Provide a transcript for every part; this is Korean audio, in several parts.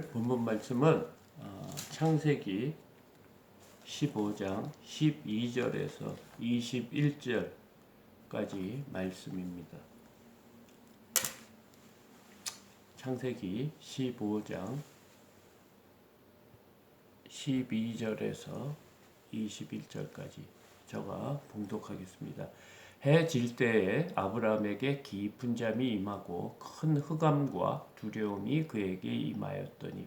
오늘 본문 말씀은 창세기 15장 12절에서 21절까지 말씀입니다. 창세기 15장 12절에서 21절까지 제가 봉독하겠습니다. 해 질 때에 아브라함에게 깊은 잠이 임하고 큰 흑암과 두려움이 그에게 임하였더니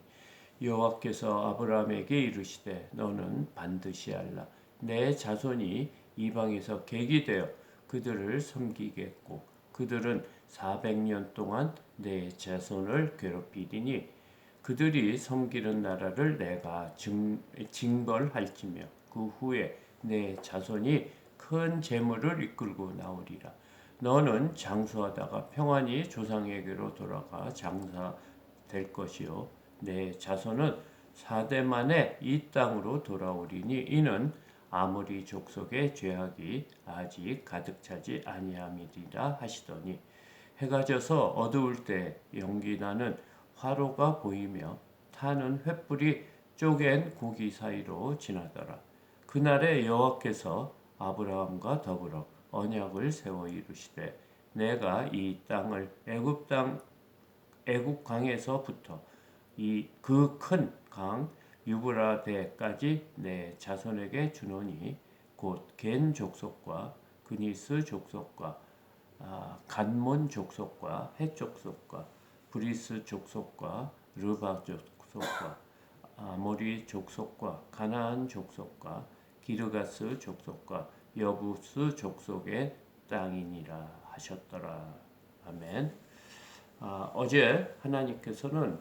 여호와께서 아브라함에게 이르시되 너는 반드시 알라. 내 자손이 이방에서 객이 되어 그들을 섬기겠고 그들은 400년 동안 내 자손을 괴롭히리니 그들이 섬기는 나라를 내가 징벌할지며 그 후에 내 자손이 큰 재물을 이끌고 나오리라. 너는 장수하다가 평안히 조상에게로 돌아가 장사될 것이요 내 자손은 4대 만에 이 땅으로 돌아오리니 이는 아모리 족속의 죄악이 아직 가득 차지 아니함이리라 하시더니 해가 져서 어두울 때 연기나는 화로가 보이며 타는 횃불이 쪼갠 고기 사이로 지나더라. 그날에 여호와께서 아브라함과 더불어 언약을 세워 이루시되 내가 이 땅을 애굽 강에서부터 이 그 큰 강 유브라데까지 내 자손에게 주노니 곧 겐 족속과 그니스 족속과 간몬 족속과 헷 족속과 브리스 족속과 르바 족속과 아모리 족속과 가나안 족속과 기르가스 족속과 여부스 족속의 땅이니라 하셨더라. 아멘. 어제 하나님께서는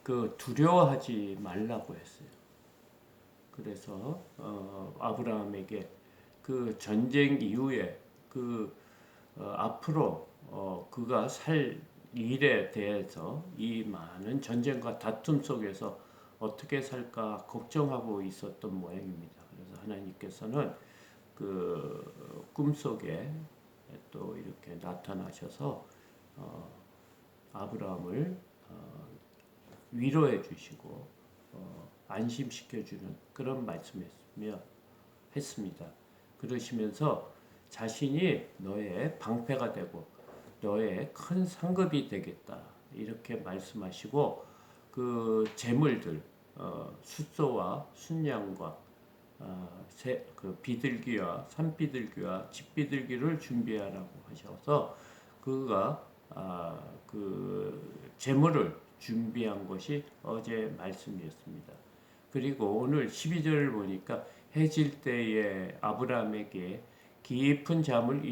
그 두려워하지 말라고 했어요. 그래서 아브라함에게 그 전쟁 이후에 앞으로 그가 살 일에 대해서 이 많은 전쟁과 다툼 속에서 어떻게 살까 걱정하고 있었던 모양입니다. 그래서 하나님께서는 그 꿈속에 또 이렇게 나타나셔서 아브라함을 위로해 주시고 안심시켜 주는 그런 말씀했습니다. 그러시면서 자신이 너의 방패가 되고 너의 큰 상급이 되겠다 이렇게 말씀하시고 그 재물들 숫소와 순양과 그 비둘기와 산비둘기와 집비둘기를 준비하라고 하셔서 그가 그 재물을 준비한 것이 어제 말씀이었습니다. 그리고 오늘 12절을 보니까 해질 때에 아브라함에게 깊은 잠이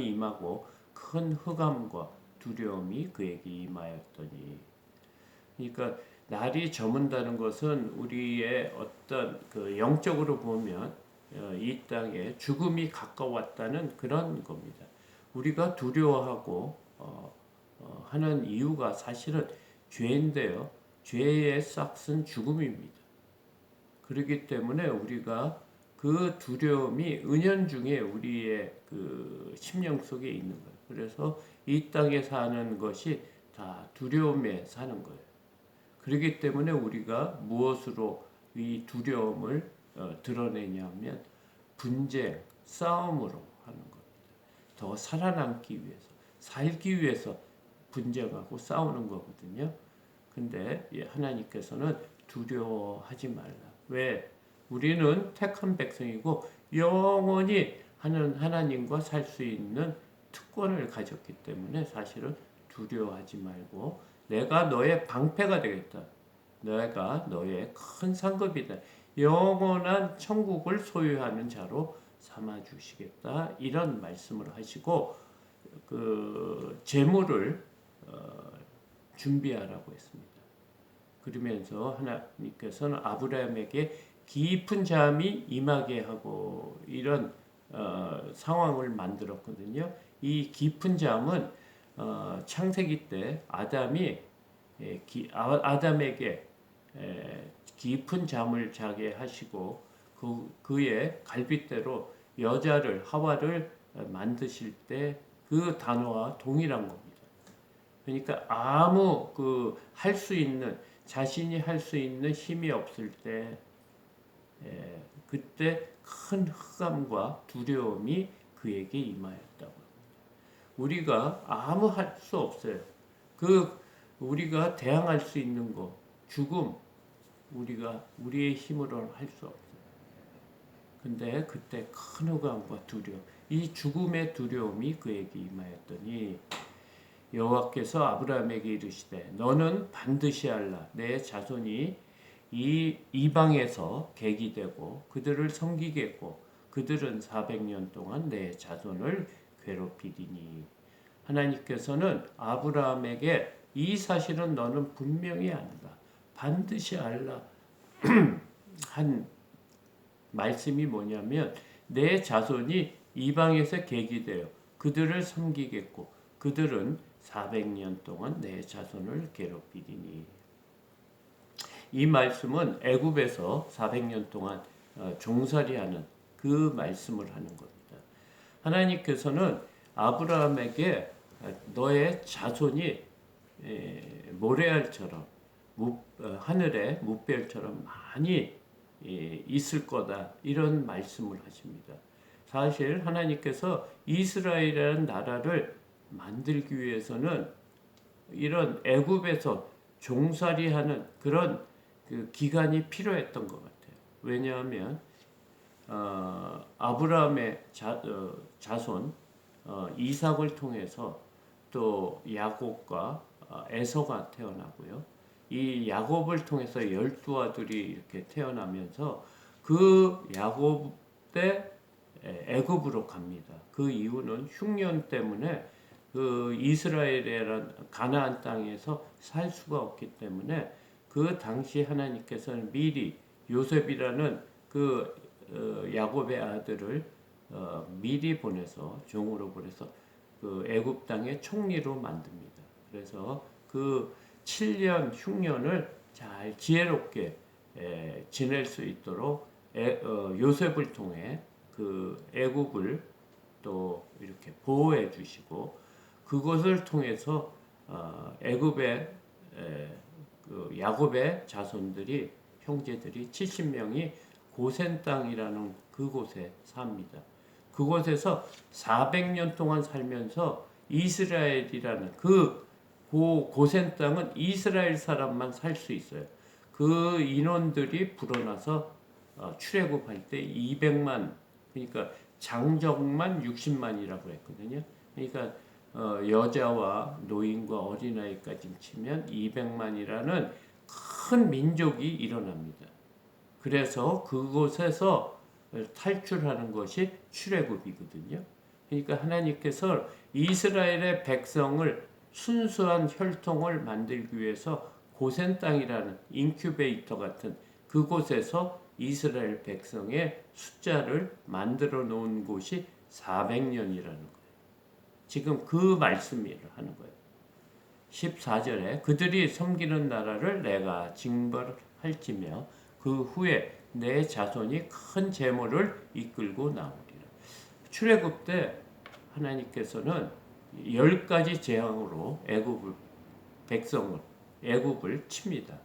임하고 큰 흑암과 두려움이 그에게 임하였더니 그러니까 날이 저문다는 것은 우리의 어떤 그 영적으로 보면 이 땅에 죽음이 가까웠다는 그런 겁니다. 우리가 두려워하고 하는 이유가 사실은 죄인데요. 죄의 싹은 죽음입니다. 그렇기 때문에 우리가 그 두려움이 은연중에 우리의 그 심령 속에 있는 거예요. 그래서 이 땅에 사는 것이 다 두려움에 사는 거예요. 그렇기 때문에 우리가 무엇으로 이 두려움을 드러내냐면 분쟁, 싸움으로 하는 겁니다. 더 살아남기 위해서, 살기 위해서 분쟁하고 싸우는 거거든요. 근데 하나님께서는 두려워하지 말라. 왜? 우리는 택한 백성이고 영원히 하나님과 살 수 있는 특권을 가졌기 때문에 사실은 두려워하지 말고 내가 너의 방패가 되겠다. 내가 너의 큰 상급이다. 영원한 천국을 소유하는 자로 삼아 주시겠다. 이런 말씀을 하시고 그 재물을 준비하라고 했습니다. 그러면서 하나님께서는 아브라함에게 깊은 잠이 임하게 하고 이런 상황을 만들었거든요. 이 깊은 잠은 창세기 때 아담에게 깊은 잠을 자게 하시고 그의 갈빗대로 여자를 하와를 만드실 때 그 단어와 동일한 겁니다. 그러니까 아무 할 수 있는 자신이 할 수 있는 힘이 없을 때 그때 큰 흑암과 두려움이 그에게 임하였다고. 우리가 아무 할 수 없어요. 우리가 대항할 수 있는 거 죽음 우리가 우리의 힘으로는 할 수 없어요. 근데 그때 큰 흑암과 두려움, 이 죽음의 두려움이 그에게 임하였더니 여호와께서 아브라함에게 이르시되 너는 반드시 알라 내 자손이 이 이방에서 객이 되고 그들을 섬기겠고 그들은 400년 동안 내 자손을 괴롭히리니. 하나님께서는 아브라함에게 이 사실은 너는 분명히 안다, 반드시 알라 한 말씀이 뭐냐면 내 자손이 이방에서 객이 되어 그들을 섬기겠고 그들은 400년 동안 내 자손을 괴롭히리니. 이 말씀은 애굽에서 400년 동안 종살이하는 그 말씀을 하는 겁니다. 하나님께서는 아브라함에게 너의 자손이 모래알처럼 하늘의 뭇별처럼 많이 있을 거다, 이런 말씀을 하십니다. 사실 하나님께서 이스라엘이라는 나라를 만들기 위해서는 이런 애굽에서 종살이하는 그런 기간이 필요했던 것 같아요. 왜냐하면 아브라함의 자손 이삭을 통해서 또 야곱과 에서가 태어나고요. 이 야곱을 통해서 12아들이 이렇게 태어나면서 그 야곱 때 애굽으로 갑니다. 그 이유는 흉년 때문에 그 이스라엘이라는 가나안 땅에서 살 수가 없기 때문에 그 당시 하나님께서는 미리 요셉이라는 야곱의 아들을 미리 보내서 종으로 보내서 그 애굽 땅의 총리로 만듭니다. 그래서 그 7년 흉년을 잘 지혜롭게 지낼 수 있도록 요셉을 통해 그 애굽을 또 이렇게 보호해 주시고 그것을 통해서 애굽의 그 야곱의 자손들이 형제들이 70명이 고센 땅이라는 그곳에 삽니다. 그곳에서 400년 동안 살면서 이스라엘이라는 고센 땅은 이스라엘 사람만 살 수 있어요. 그 인원들이 불어나서 출애굽할 때 200만, 그러니까 장정만 60만이라고 했거든요. 그러니까 여자와 노인과 어린아이까지 치면 200만이라는 큰 민족이 일어납니다. 그래서 그곳에서 탈출하는 것이 출애굽이거든요. 그러니까 하나님께서 이스라엘의 백성을 순수한 혈통을 만들기 위해서 고센 땅이라는 인큐베이터 같은 그곳에서 이스라엘 백성의 숫자를 만들어 놓은 곳이 400년이라는 거예요. 지금 그 말씀을 하는 거예요. 14절에 그들이 섬기는 나라를 내가 징벌할지며 그 후에 내 자손이 큰 재물을 이끌고 나오리라. 출애굽 때 하나님께서는 10가지 재앙으로 애굽을 칩니다.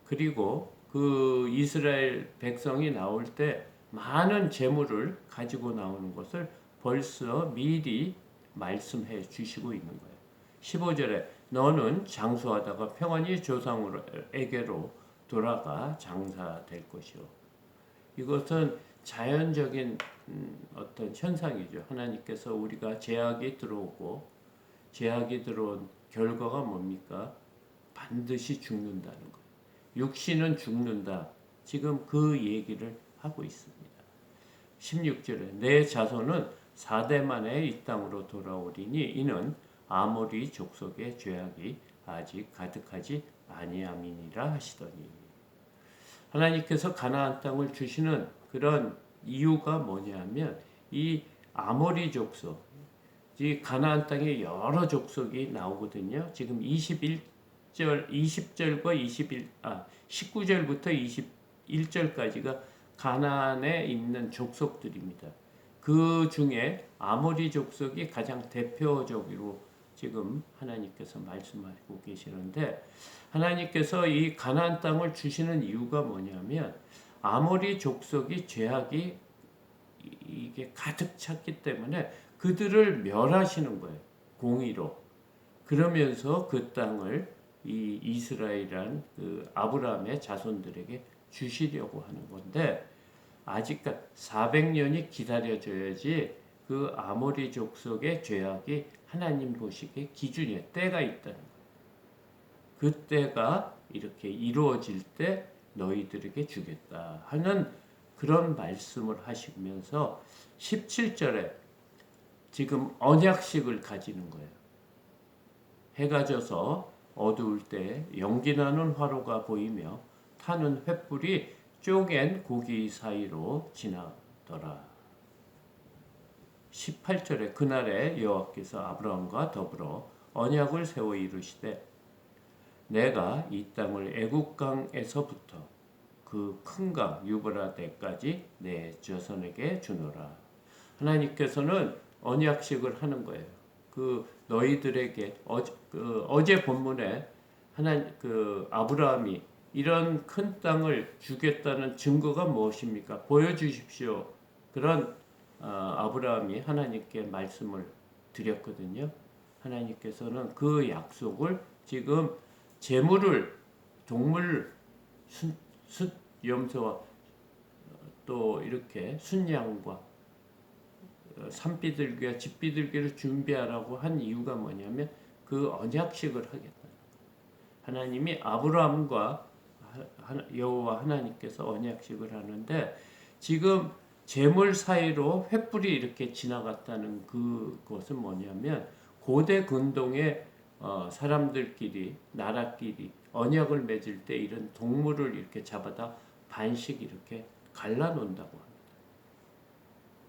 그리고 그 이스라엘 백성이 나올 때 많은 재물을 가지고 나오는 것을 벌써 미리 말씀해 주시고 있는 거예요. 15절에 너는 장수하다가 평안히 조상에게로 돌아가 장사될 것이요. 이것은 자연적인 어떤 현상이죠. 하나님께서 우리가 제약이 들어온 결과가 뭡니까? 반드시 죽는다는 거예요. 육신은 죽는다. 지금 그 얘기를 하고 있습니다. 16절에 내 자손은 4대 만에 이 땅으로 돌아오리니 이는 아모리 족속의 죄악이 아직 가득하지 아니함이니라 하시더니. 하나님께서 가나안 땅을 주시는 그런 이유가 뭐냐면 이 아모리 족속, 이 가나안 땅에 여러 족속이 나오거든요. 지금 20절과 19절부터 21절까지가 가나안에 있는 족속들입니다. 그 중에 아모리 족속이 가장 대표적으로 지금 하나님께서 말씀하고 계시는데, 하나님께서 이 가나안 땅을 주시는 이유가 뭐냐면 아모리 족속이 죄악이 이게 가득 찼기 때문에 그들을 멸하시는 거예요. 공의로. 그러면서 그 땅을 이 이스라엘이란 그 아브라함의 자손들에게 주시려고 하는 건데, 아직까지 400년이 기다려져야지 그 아모리 족속의 죄악이 하나님 보시기에 기준이에요. 때가 있다는 거예요. 그 때가 이렇게 이루어질 때 너희들에게 주겠다 하는 그런 말씀을 하시면서 17절에 지금 언약식을 가지는 거예요. 해가 져서 어두울 때 연기나는 화로가 보이며 타는 횃불이 쪼갠 고기 사이로 지나더라. 18절에 그날에 여호와께서 아브라함과 더불어 언약을 세워 이르시되 내가 이 땅을 애굽 강에서부터 그 큰 강 유브라데까지 내 자손에게 주노라. 하나님께서는 언약식을 하는 거예요. 그 너희들에게 어제 본문에 아브라함이 이런 큰 땅을 주겠다는 증거가 무엇입니까? 보여주십시오. 그런 아브라함이 하나님께 말씀을 드렸거든요. 하나님께서는 그 약속을 지금 제물을 동물 염소와 또 이렇게 순양과 산비둘기와 집비둘기를 준비하라고 한 이유가 뭐냐면 그 언약식을 하겠다. 하나님이 아브라함과 여호와 하나님께서 언약식을 하는데 지금 제물 사이로 횃불이 이렇게 지나갔다는 그것은 뭐냐면 고대 근동의 사람들끼리 나라끼리 언약을 맺을 때 이런 동물을 이렇게 잡아다 반씩 이렇게 갈라놓는다고 합니다.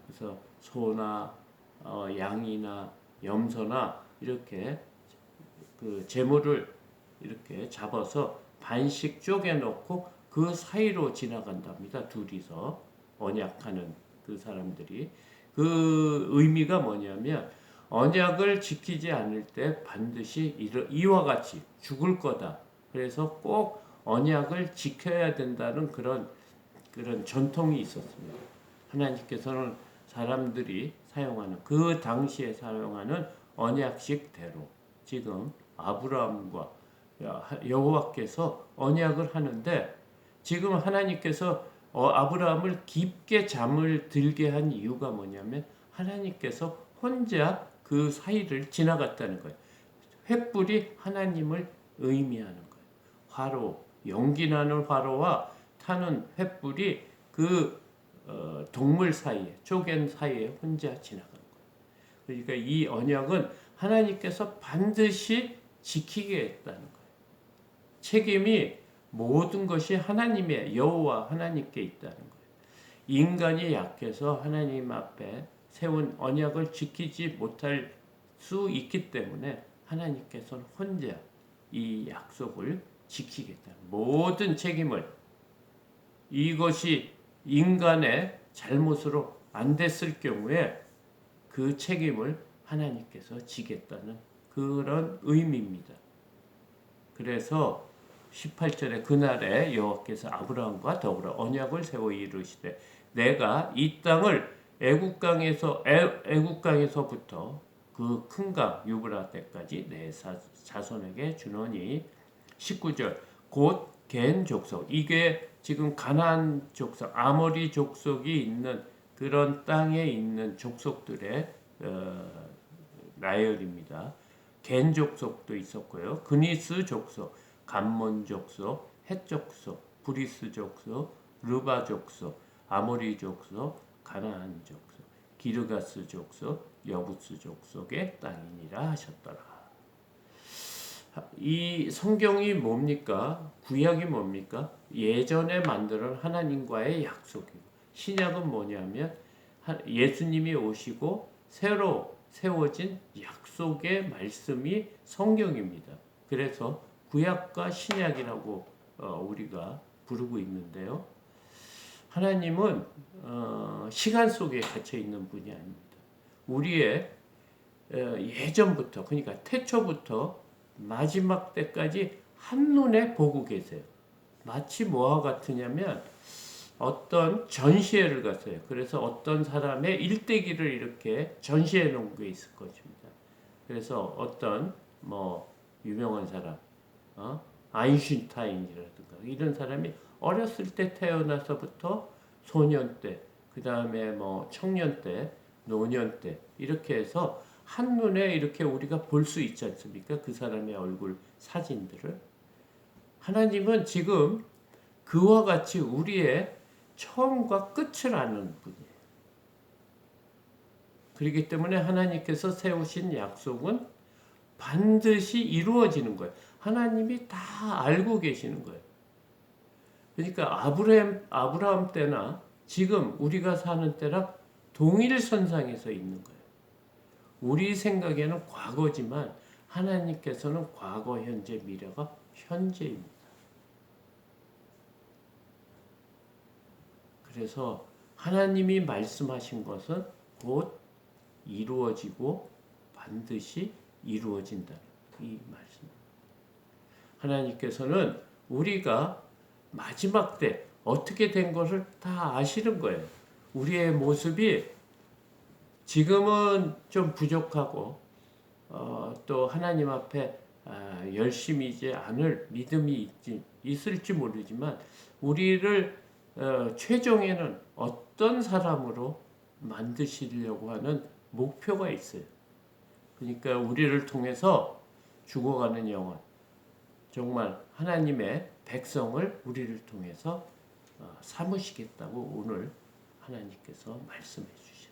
그래서 소나 양이나 염소나 이렇게 그 제물을 이렇게 잡아서 반씩 쪼개놓고 그 사이로 지나간답니다. 둘이서 언약하는 그 사람들이. 그 의미가 뭐냐면 언약을 지키지 않을 때 반드시 이와 같이 죽을 거다. 그래서 꼭 언약을 지켜야 된다는 그런 전통이 있었습니다. 하나님께서는 사람들이 사용하는 그 당시에 사용하는 언약식대로 지금 아브라함과 여호와께서 언약을 하는데 지금 하나님께서 아브라함을 깊게 잠을 들게 한 이유가 뭐냐면 하나님께서 혼자 그 사이를 지나갔다는 거예요. 횃불이 하나님을 의미하는 거예요. 화로, 연기나는 화로와 타는 횃불이 그 동물 사이에, 쪼갠 사이에 혼자 지나간 거예요. 그러니까 이 언약은 하나님께서 반드시 지키게 했다는 거예요. 책임이 모든 것이 하나님의 여호와 하나님께 있다는 거예요. 인간이 약해서 하나님 앞에 세운 언약을 지키지 못할 수 있기 때문에 하나님께서는 혼자 이 약속을 지키겠다는 모든 책임을 이것이 인간의 잘못으로 안 됐을 경우에 그 책임을 하나님께서 지겠다는 그런 의미입니다. 그래서 18절에 그날에 여호와께서 아브라함과 더불어 언약을 세워 이르시되 내가 이 땅을 애굽 강에서부터 그 큰 강 유브라데까지 내 자손에게 주노니 19절 곧 겐 족속 이게 지금 가나안 족속 아모리 족속이 있는 그런 땅에 있는 족속들의 나열입니다. 겐 족속도 있었고요. 그니스 족속, 감몬 족속, 헷 족속, 브리스 족속, 르바 족속, 아모리 족속, 가나안 족속, 기르가스 족속, 여부스 족속의 땅이니라 하셨더라. 이 성경이 뭡니까? 구약이 뭡니까? 예전에 만든 하나님과의 약속이고 신약은 뭐냐면 예수님이 오시고 새로 세워진 약속의 말씀이 성경입니다. 그래서 구약과 신약이라고 우리가 부르고 있는데요. 하나님은 시간 속에 갇혀 있는 분이 아닙니다. 우리의 예전부터 그러니까 태초부터 마지막 때까지 한눈에 보고 계세요. 마치 뭐와 같으냐면 어떤 전시회를 갔어요. 그래서 어떤 사람의 일대기를 이렇게 전시해 놓은 게 있을 것입니다. 그래서 어떤 뭐 유명한 사람, 아인슈타인이라든가 이런 사람이 어렸을 때 태어나서부터 소년 때, 그 다음에 뭐 청년 때, 노년 때 이렇게 해서 한눈에 이렇게 우리가 볼 수 있지 않습니까? 그 사람의 얼굴 사진들을. 하나님은 지금 그와 같이 우리의 처음과 끝을 아는 분이에요. 그렇기 때문에 하나님께서 세우신 약속은 반드시 이루어지는 거예요. 하나님이 다 알고 계시는 거예요. 그러니까 아브라함 때나 지금 우리가 사는 때랑 동일선상에서 있는 거예요. 우리 생각에는 과거지만 하나님께서는 과거, 현재, 미래가 현재입니다. 그래서 하나님이 말씀하신 것은 곧 이루어지고 반드시 이루어진다는 이 말씀. 하나님께서는 우리가 마지막 때 어떻게 된 것을 다 아시는 거예요. 우리의 모습이 지금은 좀 부족하고 또 하나님 앞에 열심이지 않을 믿음이 있을지 모르지만 우리를 최종에는 어떤 사람으로 만드시려고 하는 목표가 있어요. 그러니까 우리를 통해서 죽어가는 영혼, 정말 하나님의 백성을 우리를 통해서 삼으시겠다고 오늘 하나님께서 말씀해 주신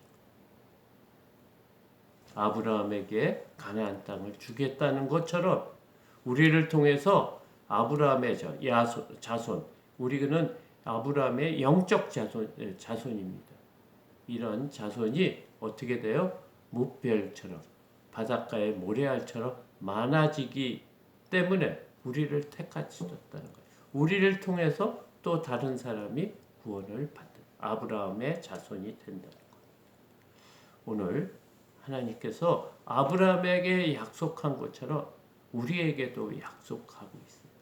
거예요. 아브라함에게 가나안 땅을 주겠다는 것처럼 우리를 통해서 아브라함의 자손, 우리는 아브라함의 영적 자손입니다. 이런 자손이 어떻게 돼요? 무별처럼 바닷가의 모래알처럼 많아지기 때문에 우리를 택하셨다는 거예요. 우리를 통해서 또 다른 사람이 구원을 받는 아브라함의 자손이 된다는 거예요. 오늘 하나님께서 아브라함에게 약속한 것처럼 우리에게도 약속하고 있어요.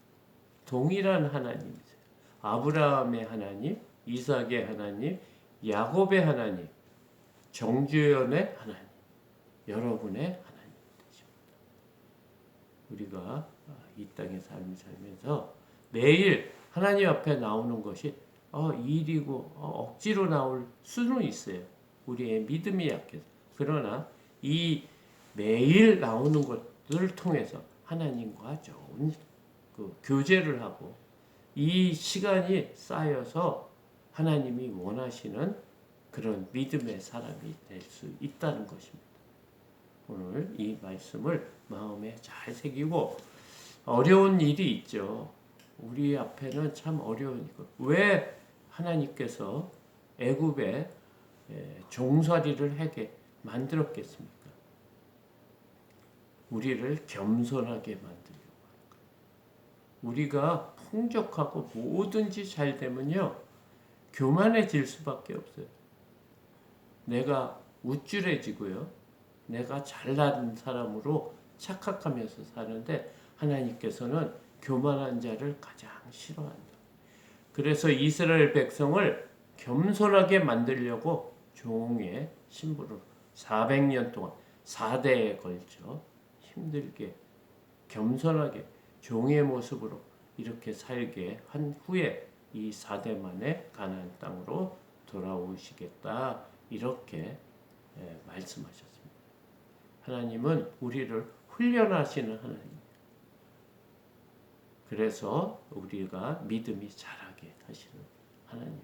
동일한 하나님이세요. 아브라함의 하나님, 이삭의 하나님, 야곱의 하나님, 정주연의 하나님, 여러분의 하나님 되십니다. 우리가 이 땅의 삶을 살면서 매일 하나님 앞에 나오는 것이 일이고 억지로 나올 수는 있어요. 우리의 믿음이 약해서. 그러나 이 매일 나오는 것들을 통해서 하나님과 좋은 그 교제를 하고 이 시간이 쌓여서 하나님이 원하시는 그런 믿음의 사람이 될 수 있다는 것입니다. 오늘 이 말씀을 마음에 잘 새기고 어려운 일이 있죠. 우리 앞에는 참 어려운 일. 왜 하나님께서 애굽에 종살이를 하게 만들었겠습니까? 우리를 겸손하게 만들려고 하는 거예요. 우리가 풍족하고 뭐든지 잘 되면요, 교만해질 수밖에 없어요. 내가 우쭐해지고요, 내가 잘난 사람으로 착각하면서 사는데 하나님께서는 교만한 자를 가장 싫어한다. 그래서 이스라엘 백성을 겸손하게 만들려고 종의 신부로 400년 동안 4대에 걸쳐 힘들게 겸손하게 종의 모습으로 이렇게 살게 한 후에 이 4대 만에 가나안 땅으로 돌아오시겠다 이렇게 말씀하셨습니다. 하나님은 우리를 훈련하시는 하나님. 그래서 우리가 믿음이 자라게 하시는 하나님.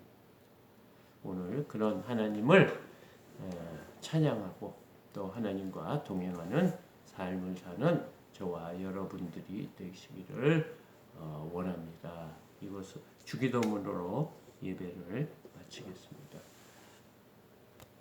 오늘 그런 하나님을 찬양하고 또 하나님과 동행하는 삶을 사는 저와 여러분들이 되시기를 원합니다. 이것을 주기도문으로 예배를 마치겠습니다.